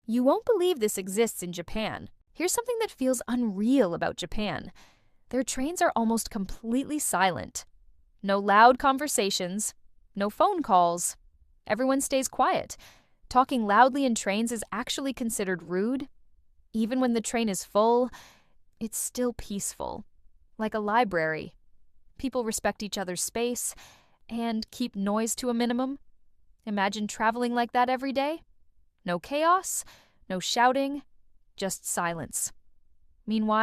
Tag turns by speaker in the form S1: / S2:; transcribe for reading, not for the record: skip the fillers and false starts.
S1: You won't believe this exists in Japan. Here's something that feels unreal about Japan. Their trains are almost completely silent. No loud conversations, no phone calls. Everyone stays quiet. Talking loudly in trains is actually considered rude. Even when the train is full, it's still peaceful, like a library. People respect each other's space and keep noise to a minimum. Imagine traveling like that every day. No chaos, no shouting, just silence. Meanwhile,